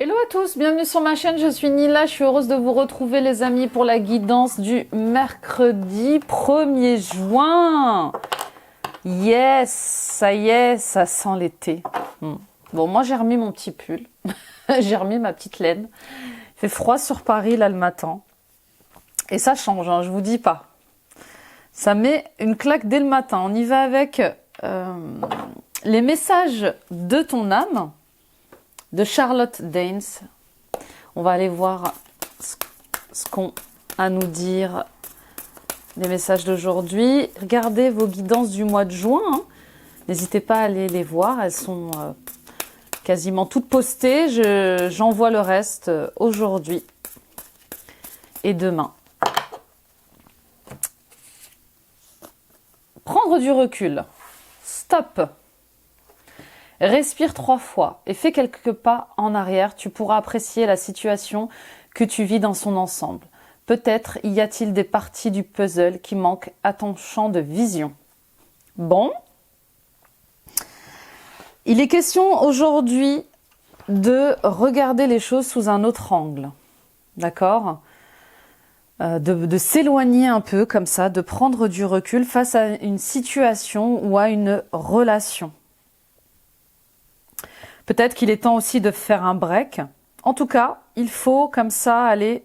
Hello à tous, bienvenue sur ma chaîne, je suis Nila, je suis heureuse de vous retrouver les amis pour la guidance du mercredi 1er juin. Yes, ça y est, ça sent l'été. Bon, moi j'ai remis mon petit pull, j'ai remis ma petite laine. Il fait froid sur Paris là le matin. Et ça change, hein, je vous dis pas. Ça met une claque dès le matin. On y va avec les messages de ton âme de Charlotte Danes. On va aller voir ce qu'on a à nous dire, les messages d'aujourd'hui. Regardez vos guidances du mois de juin. Hein. N'hésitez pas à aller les voir. Elles sont quasiment toutes postées. J'envoie le reste aujourd'hui et demain. Prendre du recul. Stop. Respire 3 fois et fais quelques pas en arrière. Tu pourras apprécier la situation que tu vis dans son ensemble. Peut-être y a-t-il des parties du puzzle qui manquent à ton champ de vision. Bon. Il est question aujourd'hui de regarder les choses sous un autre angle. D'accord ? De s'éloigner un peu comme ça, de prendre du recul face à une situation ou à une relation. Peut-être qu'il est temps aussi de faire un break. En tout cas, il faut comme ça aller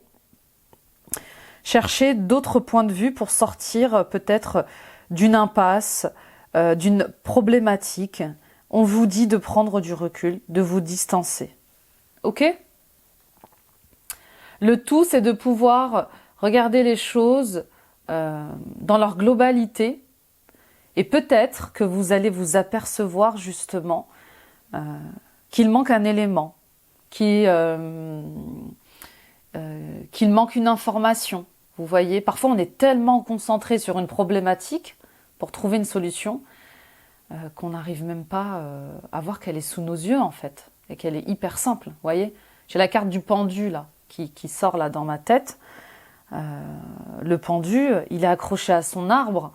chercher d'autres points de vue pour sortir peut-être d'une impasse, d'une problématique. On vous dit de prendre du recul, de vous distancer. Ok ? Le tout, c'est de pouvoir regarder les choses dans leur globalité et peut-être que vous allez vous apercevoir justement qu'il manque un élément, qu'il manque une information. Vous voyez, parfois on est tellement concentré sur une problématique pour trouver une solution qu'on n'arrive même pas à voir qu'elle est sous nos yeux en fait, et qu'elle est hyper simple. Vous voyez, j'ai la carte du pendu là qui sort là dans ma tête. Le pendu, il est accroché à son arbre,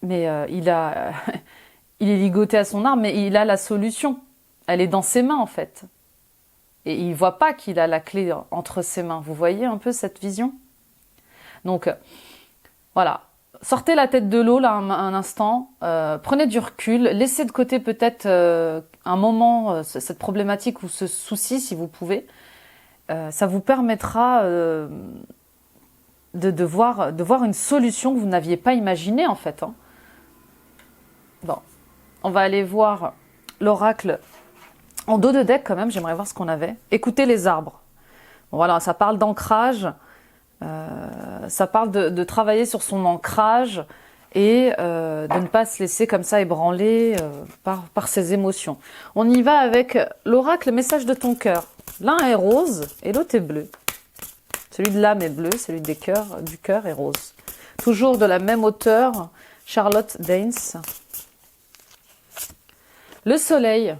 mais il est ligoté à son arbre, mais il a la solution. Elle est dans ses mains en fait. Et il ne voit pas qu'il a la clé entre ses mains. Vous voyez un peu cette vision ? Donc voilà, sortez la tête de l'eau là un instant, prenez du recul, laissez de côté peut-être un moment cette problématique ou ce souci si vous pouvez. Ça vous permettra de voir une solution que vous n'aviez pas imaginée en fait. Hein. Bon, on va aller voir l'oracle en dos de deck quand même, j'aimerais voir ce qu'on avait. Écoutez les arbres. Bon, voilà, ça parle d'ancrage, ça parle de travailler sur son ancrage et de ne pas se laisser comme ça ébranler par ses émotions. On y va avec l'oracle message de ton cœur. L'un est rose et l'autre est bleu. Celui de l'âme est bleu, celui du cœur est rose. Toujours de la même auteure, Charlotte Danes. Le soleil.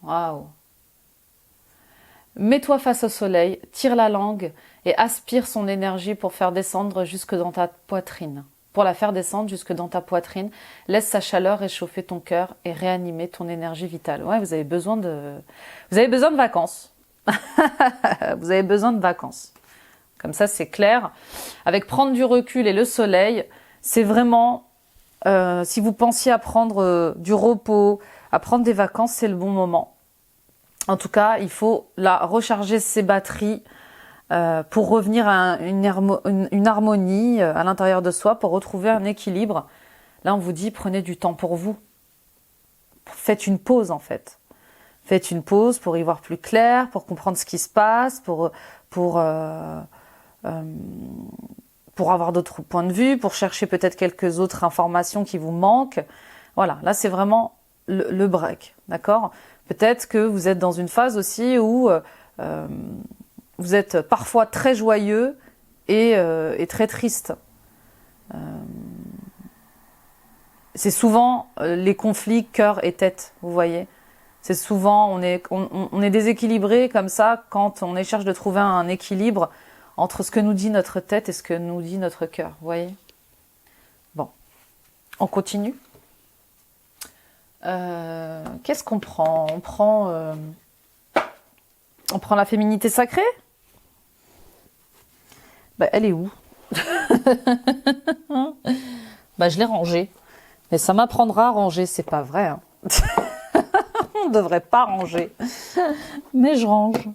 Waouh. Mets-toi face au soleil, tire la langue et aspire son énergie pour faire descendre jusque dans ta poitrine. Pour la faire descendre jusque dans ta poitrine, laisse sa chaleur réchauffer ton cœur et réanimer ton énergie vitale. Ouais, vous avez besoin de vacances. Vous avez besoin de vacances. Comme ça, c'est clair. Avec prendre du recul et le soleil, c'est vraiment, si vous pensiez à prendre du repos, à prendre des vacances, c'est le bon moment. En tout cas, il faut recharger ses batteries pour revenir à une harmonie à l'intérieur de soi, pour retrouver un équilibre. Là, on vous dit, prenez du temps pour vous. Faites une pause, en fait. Faites une pause pour y voir plus clair, pour comprendre ce qui se passe, pour avoir d'autres points de vue, pour chercher peut-être quelques autres informations qui vous manquent. Voilà, là, c'est vraiment le break, d'accord ? Peut-être que vous êtes dans une phase aussi où vous êtes parfois très joyeux et très triste. C'est souvent les conflits cœur et tête, vous voyez. C'est souvent, on est déséquilibré comme ça quand on cherche de trouver un équilibre entre ce que nous dit notre tête et ce que nous dit notre cœur, vous voyez. Bon, on continue. Qu'est-ce qu'on prend ? On prend On prend la féminité sacrée? Bah, elle est où? Bah, je l'ai rangée. Mais ça m'apprendra à ranger, c'est pas vrai. Hein. On ne devrait pas ranger. Mais je range.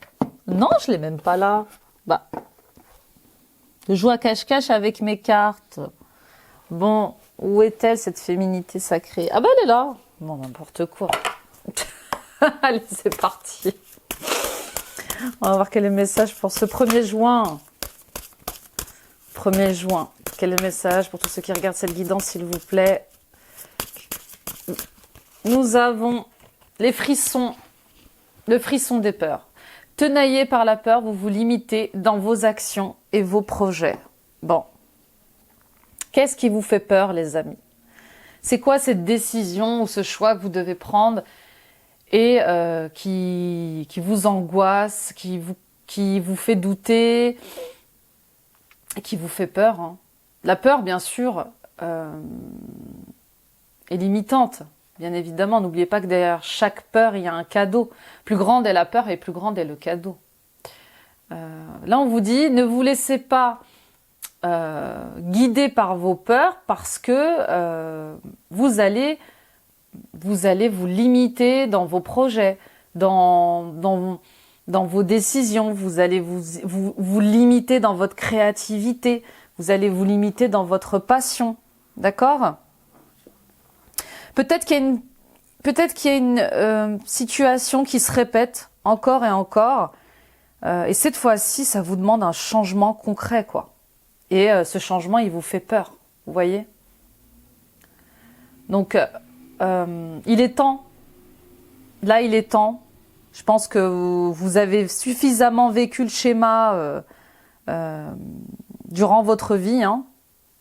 Non, je l'ai même pas là. Bah, je joue à cache-cache avec mes cartes. Bon, où est-elle cette féminité sacrée? Ah bah elle est là. Bon, n'importe quoi. Allez, c'est parti. On va voir quel est le message pour ce 1er juin. 1er juin. Quel est le message pour tous ceux qui regardent cette guidance, s'il vous plaît? Nous avons les frissons, le frisson des peurs. Tenaillé par la peur, vous vous limitez dans vos actions et vos projets. Bon. Qu'est-ce qui vous fait peur, les amis? C'est quoi cette décision ou ce choix que vous devez prendre et qui vous angoisse, qui vous fait douter, et qui vous fait peur, hein? La peur, bien sûr, est limitante. Bien évidemment, n'oubliez pas que derrière chaque peur, il y a un cadeau. Plus grande est la peur et plus grande est le cadeau. Là, on vous dit, ne vous laissez pas guider par vos peurs parce que vous allez vous limiter dans vos projets, dans vos décisions, vous allez vous limiter dans votre créativité, vous allez vous limiter dans votre passion, d'accord ? Peut-être qu'il y a une situation qui se répète encore et encore, et cette fois-ci, ça vous demande un changement concret, quoi. Et ce changement, il vous fait peur, vous voyez ? Donc, il est temps. Là, il est temps. Je pense que vous avez suffisamment vécu le schéma durant votre vie. Hein.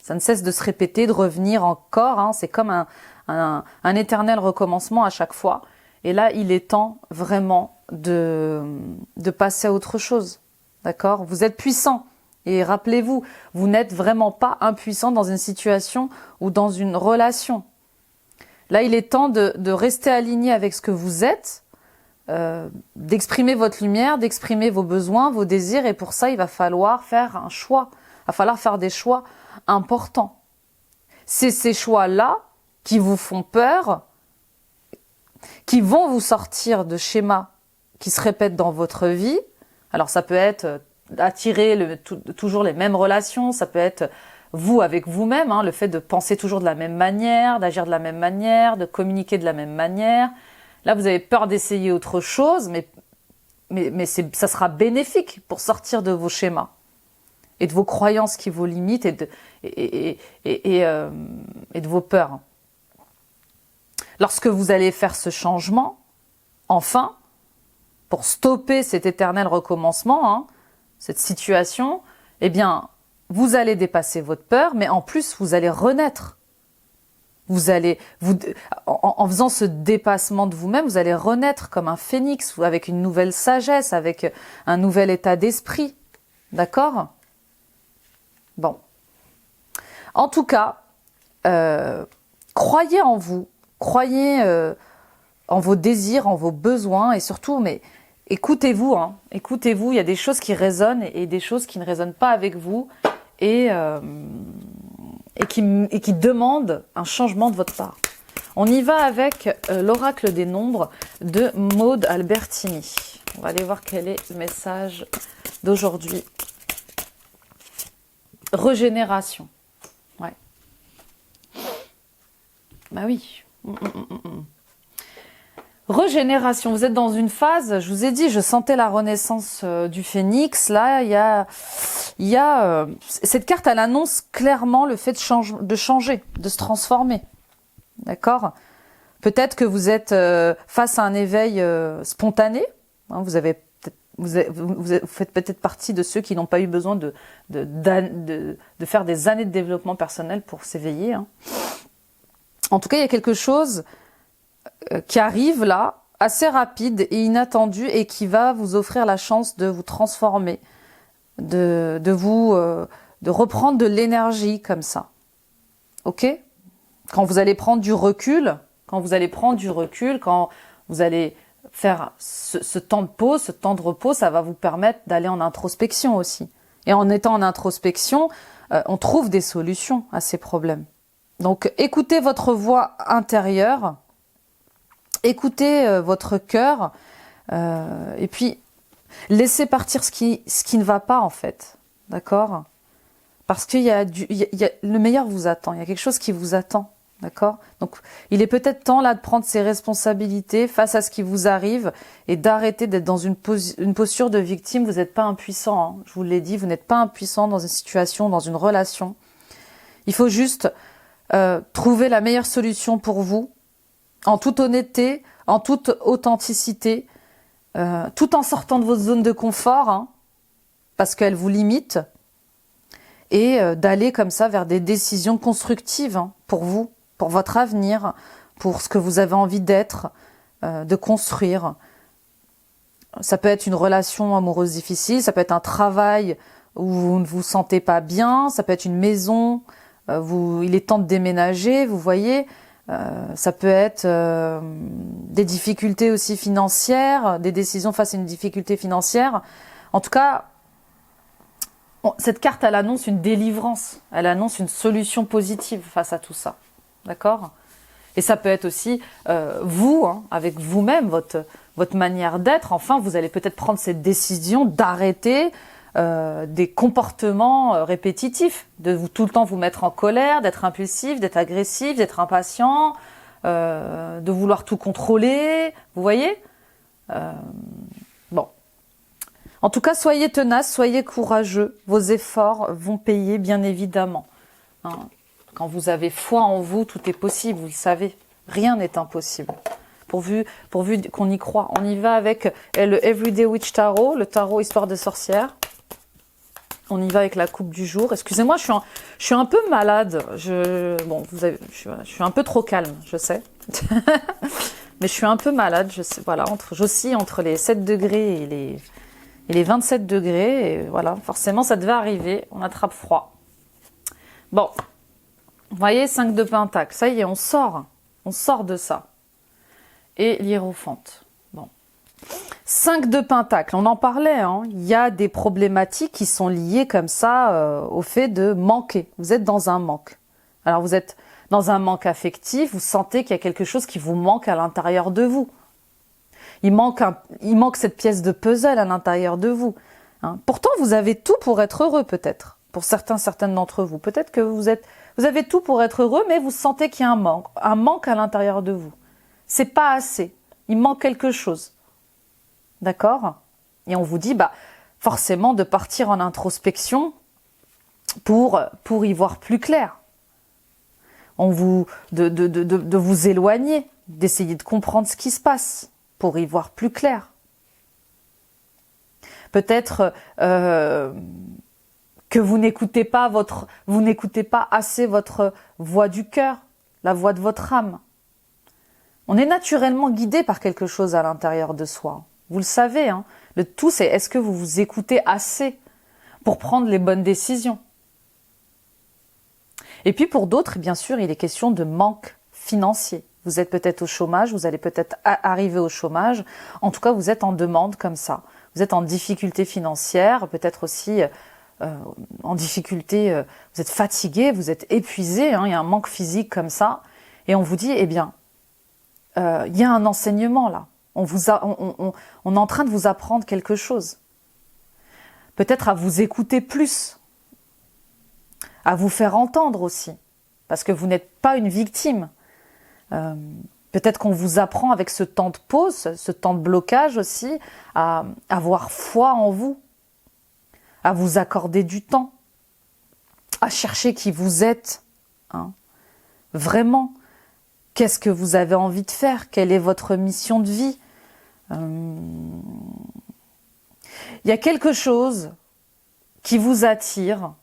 Ça ne cesse de se répéter, de revenir encore. Hein. C'est comme un éternel recommencement à chaque fois. Et là, il est temps vraiment de passer à autre chose. D'accord ? Vous êtes puissant. Et rappelez-vous, vous n'êtes vraiment pas impuissant dans une situation ou dans une relation. Là, il est temps de rester aligné avec ce que vous êtes, d'exprimer votre lumière, d'exprimer vos besoins, vos désirs. Et pour ça, il va falloir faire un choix. Il va falloir faire des choix importants. C'est ces choix-là qui vous font peur, qui vont vous sortir de schémas qui se répètent dans votre vie. Alors, ça peut être attirer toujours les mêmes relations, ça peut être vous avec vous-même, hein, le fait de penser toujours de la même manière, d'agir de la même manière, de communiquer de la même manière. Là, vous avez peur d'essayer autre chose, mais ça sera bénéfique pour sortir de vos schémas et de vos croyances qui vous limitent et de vos peurs. Lorsque vous allez faire ce changement, enfin, pour stopper cet éternel recommencement, hein, cette situation, eh bien, vous allez dépasser votre peur, mais en plus, vous allez renaître. En faisant ce dépassement de vous-même, vous allez renaître comme un phénix, avec une nouvelle sagesse, avec un nouvel état d'esprit. D'accord ? Bon. En tout cas, croyez en vous, croyez en vos désirs, en vos besoins, et surtout, mais écoutez-vous, hein, écoutez-vous, il y a des choses qui résonnent et des choses qui ne résonnent pas avec vous et qui demandent un changement de votre part. On y va avec l'oracle des nombres de Maud Albertini. On va aller voir quel est le message d'aujourd'hui. Régénération. Ouais. Bah oui. Régénération, vous êtes dans une phase, je vous ai dit, je sentais la renaissance du phénix. Là, il y a cette carte, elle annonce clairement le fait de changer, de se transformer. D'accord ? Peut-être que vous êtes face à un éveil spontané. Hein, vous faites peut-être partie de ceux qui n'ont pas eu besoin de faire des années de développement personnel pour s'éveiller. Hein. En tout cas, il y a quelque chose qui arrive là, assez rapide et inattendu, et qui va vous offrir la chance de vous transformer, de reprendre de l'énergie comme ça. Ok ? Quand vous allez prendre du recul, quand vous allez faire ce temps de pause, ce temps de repos, ça va vous permettre d'aller en introspection aussi. Et en étant en introspection, on trouve des solutions à ces problèmes. Donc écoutez votre voix intérieure, écoutez votre cœur, et puis laissez partir ce qui ne va pas en fait, d'accord? Parce qu'il le meilleur vous attend, il y a quelque chose qui vous attend, d'accord? Donc il est peut-être temps là de prendre ses responsabilités face à ce qui vous arrive et d'arrêter d'être dans une posture de victime. Vous n'êtes pas impuissant, hein, je vous l'ai dit, vous n'êtes pas impuissant dans une situation, dans une relation. Il faut juste trouver la meilleure solution pour vous, en toute honnêteté, en toute authenticité, tout en sortant de votre zone de confort, hein, parce qu'elle vous limite, et d'aller comme ça vers des décisions constructives, hein, pour vous, pour votre avenir, pour ce que vous avez envie d'être, de construire. Ça peut être une relation amoureuse difficile, ça peut être un travail où vous ne vous sentez pas bien, ça peut être une maison, il est temps de déménager, vous voyez. Ça peut être des difficultés aussi financières, des décisions face à une difficulté financière. En tout cas, cette carte, elle annonce une délivrance, elle annonce une solution positive face à tout ça, d'accord? Et ça peut être aussi vous, hein, avec vous-même, votre manière d'être. Enfin, vous allez peut-être prendre cette décision d'arrêter des comportements répétitifs, de tout le temps vous mettre en colère, d'être impulsif, d'être agressif, d'être impatient, de vouloir tout contrôler, vous voyez? Bon. En tout cas, soyez tenace, soyez courageux, vos efforts vont payer bien évidemment. Hein. Quand vous avez foi en vous, tout est possible, vous le savez, rien n'est impossible. Pourvu qu'on y croit. On y va avec le Everyday Witch Tarot, le tarot histoire de sorcière. On y va avec la coupe du jour. Excusez-moi, je suis un peu malade. Je suis un peu trop calme, je sais. Mais je suis un peu malade. J'oscille entre les 7 degrés et les 27 degrés. Et voilà, forcément, ça devait arriver. On attrape froid. Bon, vous voyez, 5 de Pentacle. Ça y est, on sort de ça. Et l'Hiérophante. Bon. 5 de Pentacle, on en parlait, hein. Il y a des problématiques qui sont liées comme ça au fait de manquer. Vous êtes dans un manque. Alors vous êtes dans un manque affectif, vous sentez qu'il y a quelque chose qui vous manque à l'intérieur de vous. Il manque cette pièce de puzzle à l'intérieur de vous. Hein. Pourtant, vous avez tout pour être heureux peut-être. Pour certaines d'entre vous. Peut-être que vous avez tout pour être heureux, mais vous sentez qu'il y a un manque à l'intérieur de vous. C'est pas assez. Il manque quelque chose. D'accord? Et on vous dit, forcément, de partir en introspection pour y voir plus clair. De vous éloigner, d'essayer de comprendre ce qui se passe pour y voir plus clair. Peut-être que vous n'écoutez pas assez votre voix du cœur, la voix de votre âme. On est naturellement guidé par quelque chose à l'intérieur de soi. Vous le savez, hein. Le tout, c'est est-ce que vous vous écoutez assez pour prendre les bonnes décisions? Et puis pour d'autres, bien sûr, il est question de manque financier. Vous êtes peut-être au chômage, vous allez peut-être arriver au chômage. En tout cas, vous êtes en demande comme ça. Vous êtes en difficulté financière, peut-être aussi en difficulté, vous êtes fatigué, vous êtes épuisé, hein, il y a un manque physique comme ça. Et on vous dit, eh bien, il y a un enseignement là. On est en train de vous apprendre quelque chose. Peut-être à vous écouter plus, à vous faire entendre aussi, parce que vous n'êtes pas une victime. Peut-être qu'on vous apprend avec ce temps de pause, ce temps de blocage aussi, à avoir foi en vous, à vous accorder du temps, à chercher qui vous êtes, hein. Vraiment, qu'est-ce que vous avez envie de faire? Quelle est votre mission de vie? Il y a quelque chose qui vous attire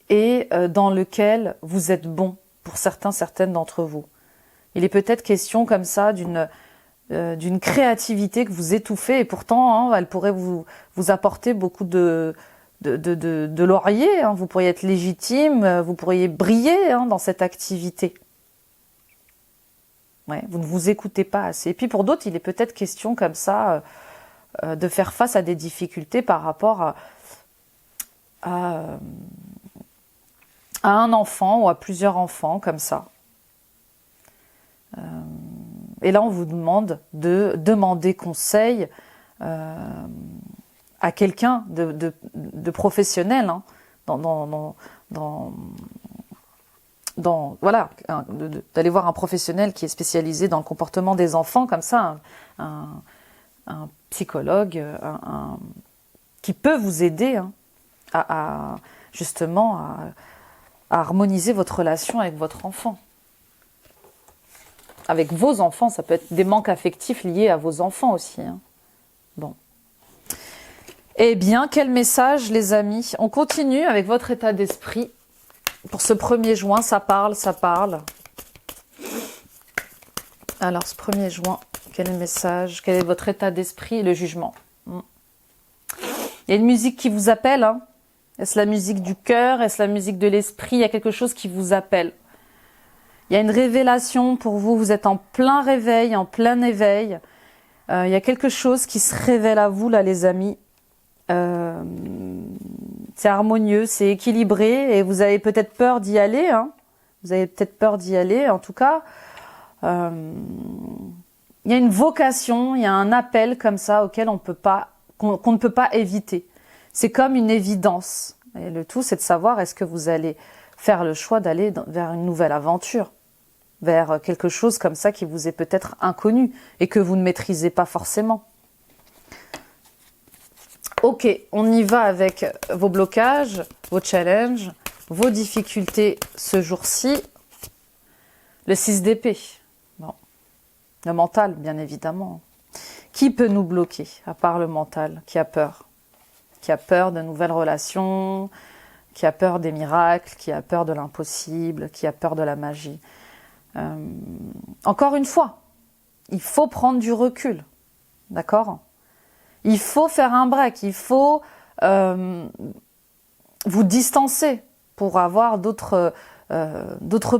et dans lequel vous êtes bon pour certaines d'entre vous. Il est peut-être question comme ça d'une créativité que vous étouffez et pourtant, hein, elle pourrait vous apporter beaucoup de lauriers. Hein. Vous pourriez être légitime, vous pourriez briller, hein, dans cette activité. Ouais, vous ne vous écoutez pas assez. Et puis pour d'autres, il est peut-être question comme ça de faire face à des difficultés par rapport à un enfant ou à plusieurs enfants comme ça. Et là, on vous demande de demander conseil à quelqu'un de professionnel, hein, voilà, d'aller voir un professionnel qui est spécialisé dans le comportement des enfants, comme ça, un psychologue, qui peut vous aider, hein, justement à harmoniser votre relation avec votre enfant. Avec vos enfants, ça peut être des manques affectifs liés à vos enfants aussi, hein. Bon. Eh bien, quel message, les amis. On continue avec votre état d'esprit. Pour ce 1er juin, ça parle, ça parle. Alors, ce 1er juin, quel est le message? Quel est votre état d'esprit? Le jugement. Il y a une musique qui vous appelle, hein. Est-ce la musique du cœur? Est-ce la musique de l'esprit? Il y a quelque chose qui vous appelle. Il y a une révélation pour vous. Vous êtes en plein réveil, en plein éveil. Il y a quelque chose qui se révèle à vous, là, les amis. C'est harmonieux, c'est équilibré et vous avez peut-être peur d'y aller, hein. Vous avez peut-être peur d'y aller. En tout cas, il y a une vocation, il y a un appel comme ça auquel qu'on ne peut pas éviter. C'est comme une évidence. Et le tout, c'est de savoir est-ce que vous allez faire le choix d'aller vers une nouvelle aventure, vers quelque chose comme ça qui vous est peut-être inconnu et que vous ne maîtrisez pas forcément. Ok, on y va avec vos blocages, vos challenges, vos difficultés ce jour-ci. Le 6 d'épée. Bon. Le mental, bien évidemment. Qui peut nous bloquer, à part le mental, qui a peur? Qui a peur de nouvelles relations, qui a peur des miracles, qui a peur de l'impossible, qui a peur de la magie. Encore une fois, il faut prendre du recul, d'accord? Il faut faire un break, il faut vous distancer pour avoir d'autres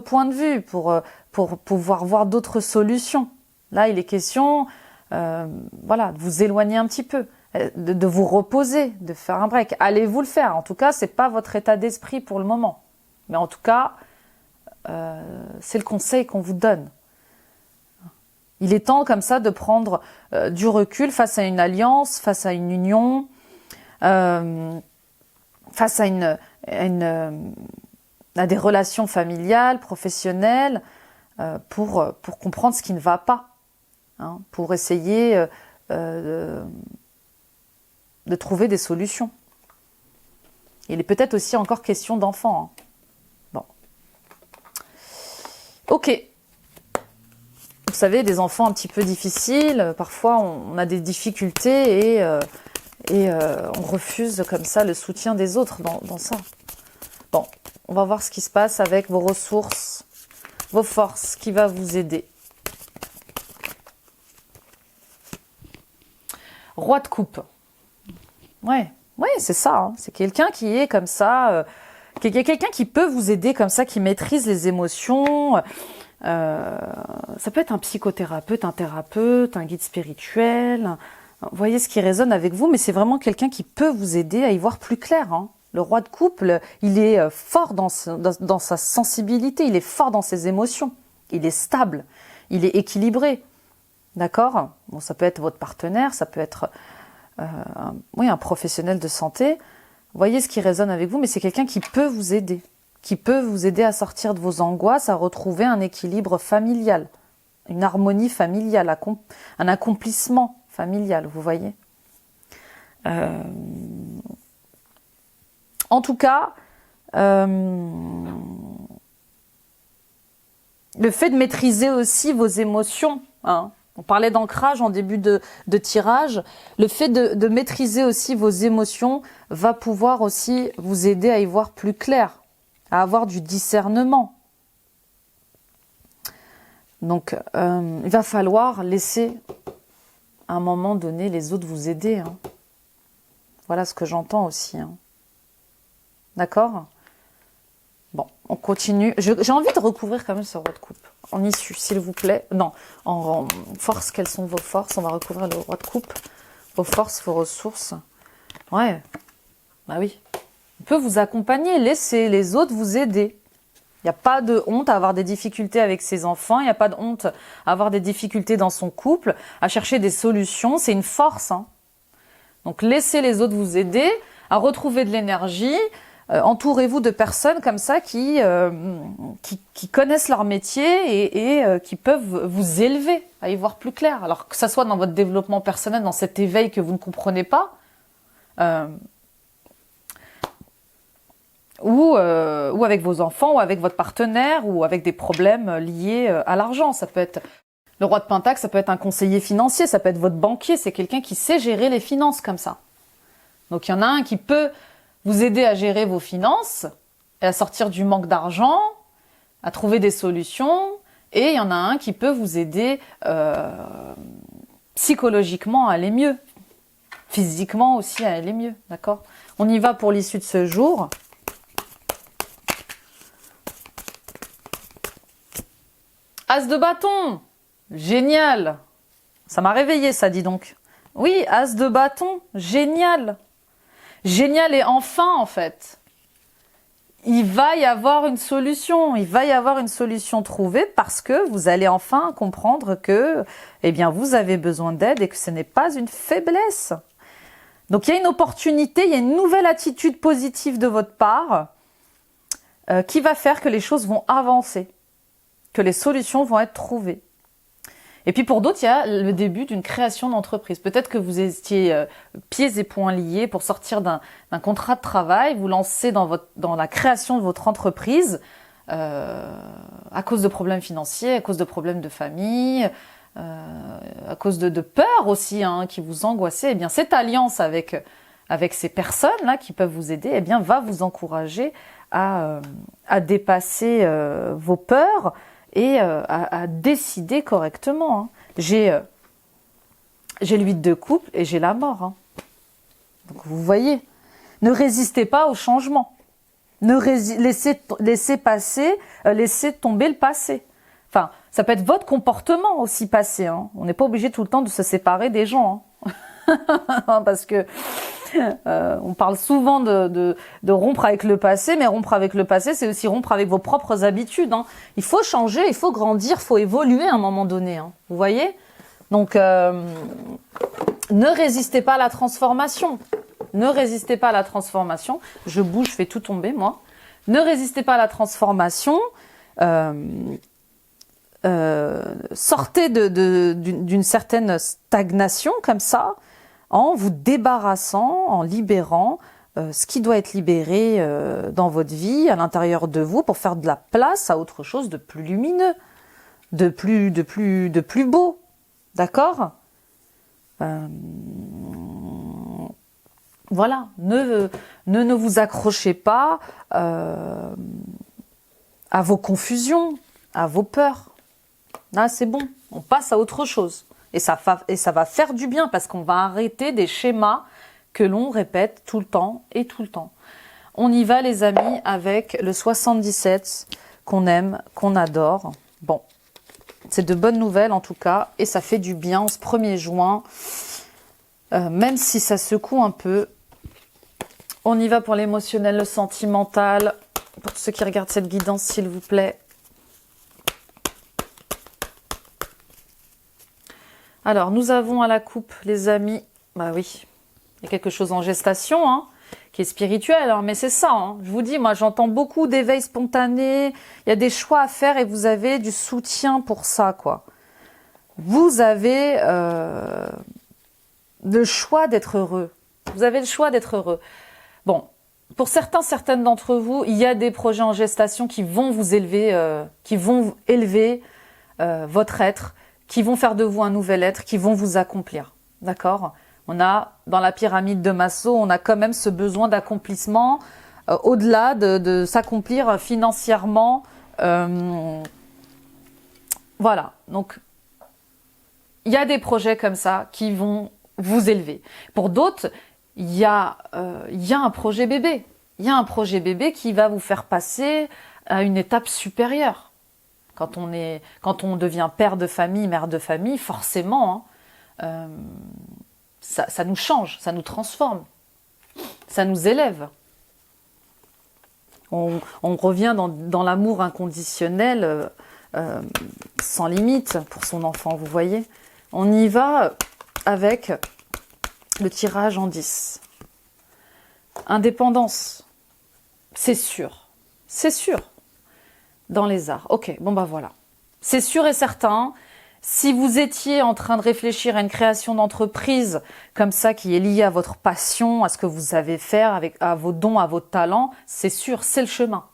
points de vue, pour pouvoir voir d'autres solutions. Là, il est question voilà, de vous éloigner un petit peu, de vous reposer, de faire un break. Allez-vous le faire? En tout cas, ce n'est pas votre état d'esprit pour le moment. Mais en tout cas, c'est le conseil qu'on vous donne. Il est temps comme ça de prendre du recul face à une alliance, face à une union, face à des relations familiales, professionnelles, pour comprendre ce qui ne va pas, hein, pour essayer de trouver des solutions. Il est peut-être aussi encore question d'enfants, hein. Bon. Ok. Vous savez, des enfants un petit peu difficiles, parfois on a des difficultés et on refuse comme ça le soutien des autres dans ça. Bon, on va voir ce qui se passe avec vos ressources, vos forces, qui va vous aider. Roi de coupe. Ouais, c'est ça, hein. C'est quelqu'un qui est comme ça, quelqu'un qui peut vous aider comme ça, qui maîtrise les émotions. Ça peut être un psychothérapeute, un thérapeute, un guide spirituel. Vous voyez ce qui résonne avec vous, mais c'est vraiment quelqu'un qui peut vous aider à y voir plus clair, hein. Le roi de couple, il est fort dans sa sensibilité, il est fort dans ses émotions, il est stable, il est équilibré. D'accord? Bon, ça peut être votre partenaire, ça peut être un professionnel de santé. Vous voyez ce qui résonne avec vous, mais c'est quelqu'un qui peut vous aider. Qui peut vous aider à sortir de vos angoisses, à retrouver un équilibre familial, une harmonie familiale, un accomplissement familial, vous voyez. En tout cas, le fait de maîtriser aussi vos émotions, hein, on parlait d'ancrage en début de tirage, le fait de maîtriser aussi vos émotions va pouvoir aussi vous aider à y voir plus clair, à avoir du discernement. Donc, il va falloir laisser à un moment donné les autres vous aider, hein. Voilà ce que j'entends aussi, hein. D'accord? Bon, on continue. J'ai envie de recouvrir quand même ce roi de coupe. en issue, s'il vous plaît. Non, en force, quelles sont vos forces? On va recouvrir le roi de coupe. Vos forces, vos ressources. Ouais, bah oui. On peut vous accompagner, laisser les autres vous aider. Il n'y a pas de honte à avoir des difficultés avec ses enfants, il n'y a pas de honte à avoir des difficultés dans son couple, à chercher des solutions, c'est une force. Hein. Donc laissez les autres vous aider à retrouver de l'énergie, entourez-vous de personnes comme ça qui connaissent leur métier et qui peuvent vous élever, à y voir plus clair. Alors que ça soit dans votre développement personnel, dans cet éveil que vous ne comprenez pas, ou avec vos enfants, ou avec votre partenaire, ou avec des problèmes liés à l'argent. Ça peut être le roi de Pentacle, ça peut être un conseiller financier, ça peut être votre banquier, c'est quelqu'un qui sait gérer les finances comme ça. Donc il y en a un qui peut vous aider à gérer vos finances, et à sortir du manque d'argent, à trouver des solutions, et il y en a un qui peut vous aider psychologiquement à aller mieux, physiquement aussi à aller mieux, d'accord? On y va pour l'issue de ce jour. As de bâton, génial. Ça m'a réveillé ça, dis donc. Oui, as de bâton, génial. Génial et enfin en fait. Il va y avoir une solution, il va y avoir une solution trouvée parce que vous allez enfin comprendre que eh bien, vous avez besoin d'aide et que ce n'est pas une faiblesse. Donc il y a une opportunité, il y a une nouvelle attitude positive de votre part qui va faire que les choses vont avancer, que les solutions vont être trouvées. Et puis pour d'autres, il y a le début d'une création d'entreprise. Peut-être que vous étiez pieds et poings liés pour sortir d'un contrat de travail, vous lancez dans la création de votre entreprise à cause de problèmes financiers, à cause de problèmes de famille, à cause de peurs aussi qui vous angoissaient. Eh bien, cette alliance avec ces personnes-là qui peuvent vous aider, eh bien, va vous encourager à dépasser vos peurs et à décider correctement. Hein. J'ai l'huile de couple et j'ai la mort. Hein. Donc vous voyez, ne résistez pas au changement. Laissez tomber le passé. Enfin, ça peut être votre comportement aussi passé. Hein. On n'est pas obligé tout le temps de se séparer des gens. Hein. Parce que on parle souvent de rompre avec le passé, mais rompre avec le passé, c'est aussi rompre avec vos propres habitudes. Hein. Il faut changer, il faut grandir, il faut évoluer à un moment donné. Hein. Vous voyez? Donc, ne résistez pas à la transformation. Ne résistez pas à la transformation. Je bouge, je fais tout tomber, moi. Ne résistez pas à la transformation. Sortez d'une certaine stagnation comme ça, en vous débarrassant, en libérant ce qui doit être libéré dans votre vie, à l'intérieur de vous, pour faire de la place à autre chose de plus lumineux, de plus beau. D'accord ? Voilà, ne vous accrochez pas à vos confusions, à vos peurs. Là, c'est bon, on passe à autre chose. Et ça va faire du bien parce qu'on va arrêter des schémas que l'on répète tout le temps et tout le temps. On y va les amis avec le 77 qu'on aime, qu'on adore. Bon, c'est de bonnes nouvelles en tout cas et ça fait du bien en ce 1er juin. Même si ça secoue un peu. On y va pour l'émotionnel, le sentimental. Pour ceux qui regardent cette guidance, s'il vous plaît. Alors, nous avons à la coupe, les amis, bah oui, il y a quelque chose en gestation, hein, qui est spirituel, hein, mais c'est ça, hein. Je vous dis, moi j'entends beaucoup d'éveil spontané, il y a des choix à faire et vous avez du soutien pour ça, quoi. Vous avez le choix d'être heureux, vous avez le choix d'être heureux. Bon, pour certaines d'entre vous, il y a des projets en gestation qui vont vous élever, votre être, qui vont faire de vous un nouvel être, qui vont vous accomplir. D'accord ? On a, dans la pyramide de Maslow, on a quand même ce besoin d'accomplissement, au-delà de s'accomplir financièrement. Voilà. Donc, il y a des projets comme ça qui vont vous élever. Pour d'autres, il y a un projet bébé. Il y a un projet bébé qui va vous faire passer à une étape supérieure. Quand on devient père de famille, mère de famille, forcément, hein, ça nous change, ça nous transforme, ça nous élève. On revient dans l'amour inconditionnel, sans limite pour son enfant, vous voyez. On y va avec le tirage en 10. Indépendance, c'est sûr, dans les arts. Ok, bon bah voilà. C'est sûr et certain, si vous étiez en train de réfléchir à une création d'entreprise comme ça, qui est liée à votre passion, à ce que vous savez faire, à vos dons, à vos talents, c'est sûr, c'est le chemin.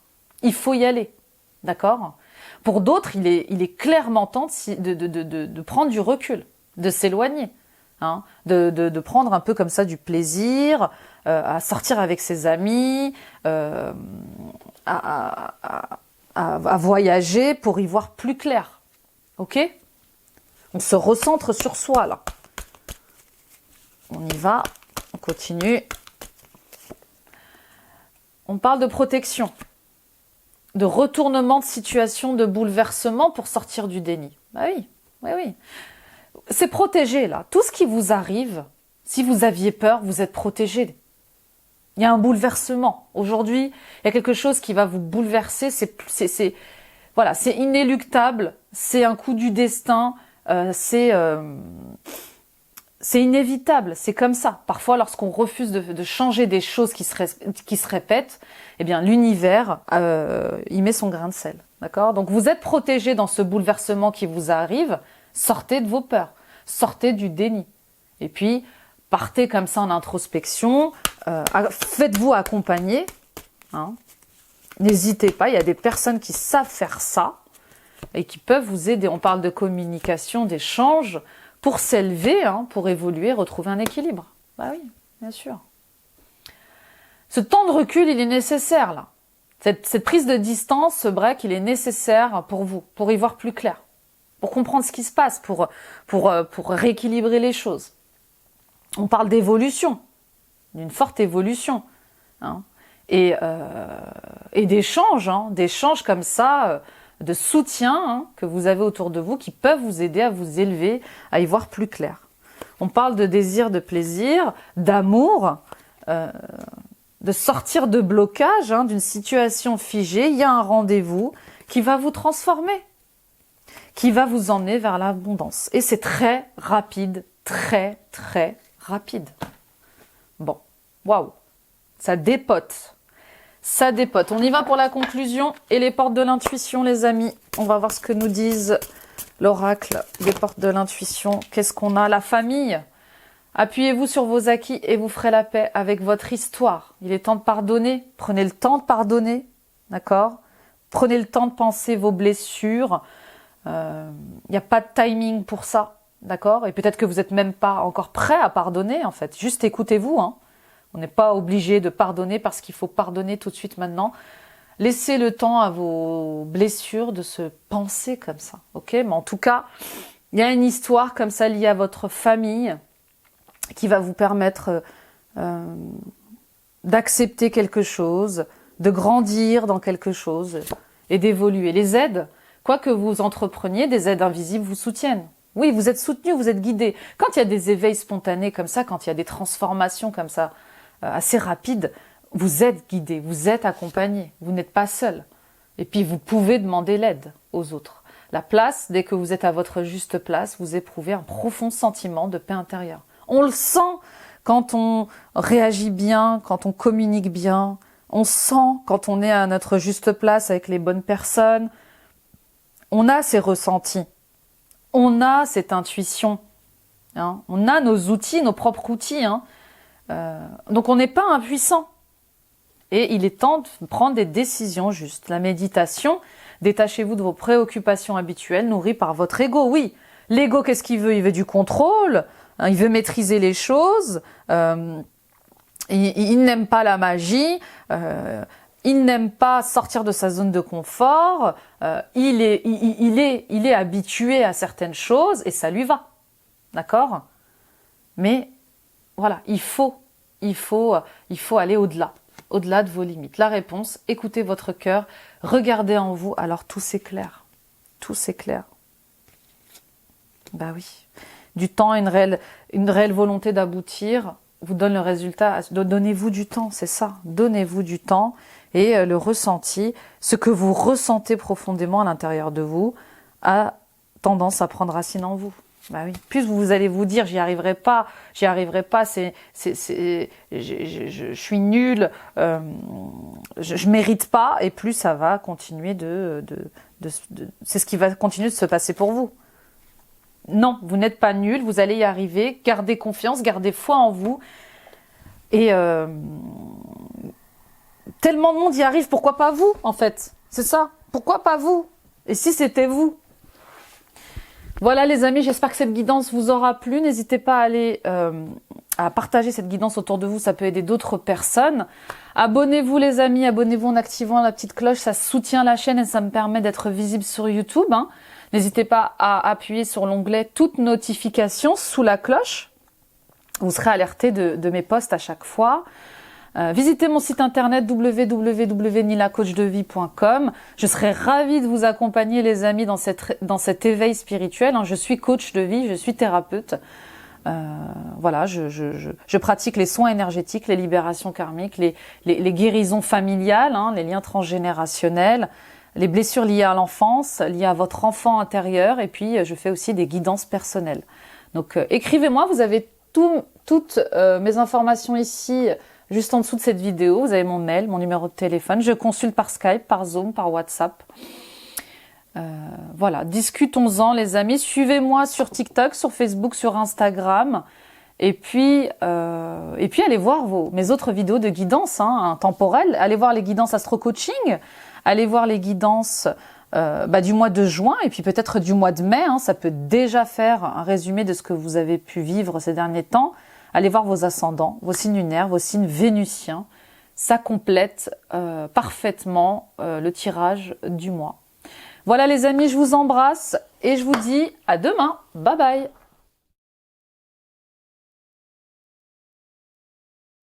Il faut y aller, d'accord ? Pour d'autres, il est clairement temps de prendre du recul, de s'éloigner, hein, de prendre un peu comme ça du plaisir, à sortir avec ses amis, à voyager pour y voir plus clair. Ok ? On se recentre sur soi, là. On y va, on continue. On parle de protection, de retournement de situation, de bouleversement pour sortir du déni. Bah oui, oui, oui. C'est protégé, là. Tout ce qui vous arrive, si vous aviez peur, vous êtes protégé. Il y a un bouleversement. Aujourd'hui, il y a quelque chose qui va vous bouleverser. Voilà, c'est inéluctable. C'est un coup du destin. C'est inévitable. C'est comme ça. Parfois, lorsqu'on refuse de changer des choses qui se répètent, eh bien, l'univers, il met son grain de sel. D'accord ? Donc, vous êtes protégé dans ce bouleversement qui vous arrive. Sortez de vos peurs. Sortez du déni. Et puis, partez comme ça en introspection. Faites-vous accompagner. Hein. N'hésitez pas, il y a des personnes qui savent faire ça et qui peuvent vous aider. On parle de communication, d'échange, pour s'élever, hein, pour évoluer, retrouver un équilibre. Bah oui, bien sûr. Ce temps de recul, il est nécessaire, là. Cette prise de distance, ce break, il est nécessaire pour vous, pour y voir plus clair, pour comprendre ce qui se passe, pour rééquilibrer les choses. On parle d'évolution, d'une forte évolution, hein, et d'échanges comme ça, de soutien, hein, que vous avez autour de vous, qui peuvent vous aider à vous élever, à y voir plus clair. On parle de désir, de plaisir, d'amour, de sortir de blocage, hein, d'une situation figée. Il y a un rendez-vous qui va vous transformer, qui va vous emmener vers l'abondance. Et c'est très rapide, très, très rapide. Bon, waouh, ça dépote. Ça dépote. On y va pour la conclusion et les portes de l'intuition, les amis. On va voir ce que nous disent l'oracle des portes de l'intuition. Qu'est-ce qu'on a ? La famille. Appuyez-vous sur vos acquis et vous ferez la paix avec votre histoire. Il est temps de pardonner. Prenez le temps de pardonner. D'accord ? Prenez le temps de penser vos blessures. Il n'y a pas de timing pour ça. D'accord ? Et peut-être que vous n'êtes même pas encore prêt à pardonner, en fait. Juste écoutez-vous, hein. On n'est pas obligé de pardonner parce qu'il faut pardonner tout de suite maintenant. Laissez le temps à vos blessures de se penser comme ça, ok ? Mais en tout cas, il y a une histoire comme ça liée à votre famille qui va vous permettre d'accepter quelque chose, de grandir dans quelque chose et d'évoluer. Les aides, quoi que vous entrepreniez, des aides invisibles vous soutiennent. Oui, vous êtes soutenu, vous êtes guidé. Quand il y a des éveils spontanés comme ça, quand il y a des transformations comme ça, assez rapides, vous êtes guidé, vous êtes accompagné, vous n'êtes pas seul. Et puis vous pouvez demander l'aide aux autres. La place, dès que vous êtes à votre juste place, vous éprouvez un profond sentiment de paix intérieure. On le sent quand on réagit bien, quand on communique bien. On sent quand on est à notre juste place avec les bonnes personnes. On a ces ressentis. On a cette intuition. Hein. On a nos outils, nos propres outils. Hein. Donc on n'est pas impuissant. Et il est temps de prendre des décisions justes. La méditation, détachez-vous de vos préoccupations habituelles nourries par votre ego. Oui, l'ego, qu'est-ce qu'il veut ? Il veut du contrôle, hein, il veut maîtriser les choses, il n'aime pas la magie, il n'aime pas sortir de sa zone de confort, il est habitué à certaines choses et ça lui va. D'accord ? Mais voilà, il faut aller au-delà de vos limites. La réponse, écoutez votre cœur, regardez en vous, alors tout s'éclaire. tout s'éclaire. Bah oui. Du temps, une réelle volonté d'aboutir vous donne le résultat. Donnez-vous du temps, c'est ça. Donnez-vous du temps et le ressenti, ce que vous ressentez profondément à l'intérieur de vous, a tendance à prendre racine en vous. Bah oui. Plus vous allez vous dire j'y arriverai pas, je suis nulle, je mérite pas, et plus ça va continuer c'est ce qui va continuer de se passer pour vous. Non, vous n'êtes pas nul, vous allez y arriver, gardez confiance, gardez foi en vous, et tellement de monde y arrive, pourquoi pas vous en fait? C'est ça, pourquoi pas vous? Et si c'était vous? Voilà les amis, j'espère que cette guidance vous aura plu. N'hésitez pas à aller à partager cette guidance autour de vous, ça peut aider d'autres personnes. Abonnez-vous les amis, abonnez-vous en activant la petite cloche, ça soutient la chaîne et ça me permet d'être visible sur YouTube. Hein. N'hésitez pas à appuyer sur l'onglet « Toutes notifications » sous la cloche. Vous serez alerté de mes posts à chaque fois. Visitez mon site internet www.nilacoachdevie.com. Je serai ravie de vous accompagner les amis dans cet éveil spirituel. Je suis coach de vie, je suis thérapeute. Voilà, je pratique les soins énergétiques, les libérations karmiques, les guérisons familiales, les liens transgénérationnels, les blessures liées à l'enfance, liées à votre enfant intérieur, et puis je fais aussi des guidances personnelles. Donc écrivez-moi, vous avez toutes mes informations ici, juste en dessous de cette vidéo. Vous avez mon mail, mon numéro de téléphone. Je consulte par Skype, par Zoom, par WhatsApp. Voilà, discutons-en les amis. Suivez-moi sur TikTok, sur Facebook, sur Instagram. Et puis allez voir mes autres vidéos de guidance temporelle. Allez voir les guidances astro-coaching. Allez voir les guidances du mois de juin et puis peut-être du mois de mai. Ça peut déjà faire un résumé de ce que vous avez pu vivre ces derniers temps. Allez voir vos ascendants, vos signes lunaires, vos signes vénusiens. Ça complète parfaitement le tirage du mois. Voilà les amis, je vous embrasse et je vous dis à demain. Bye bye.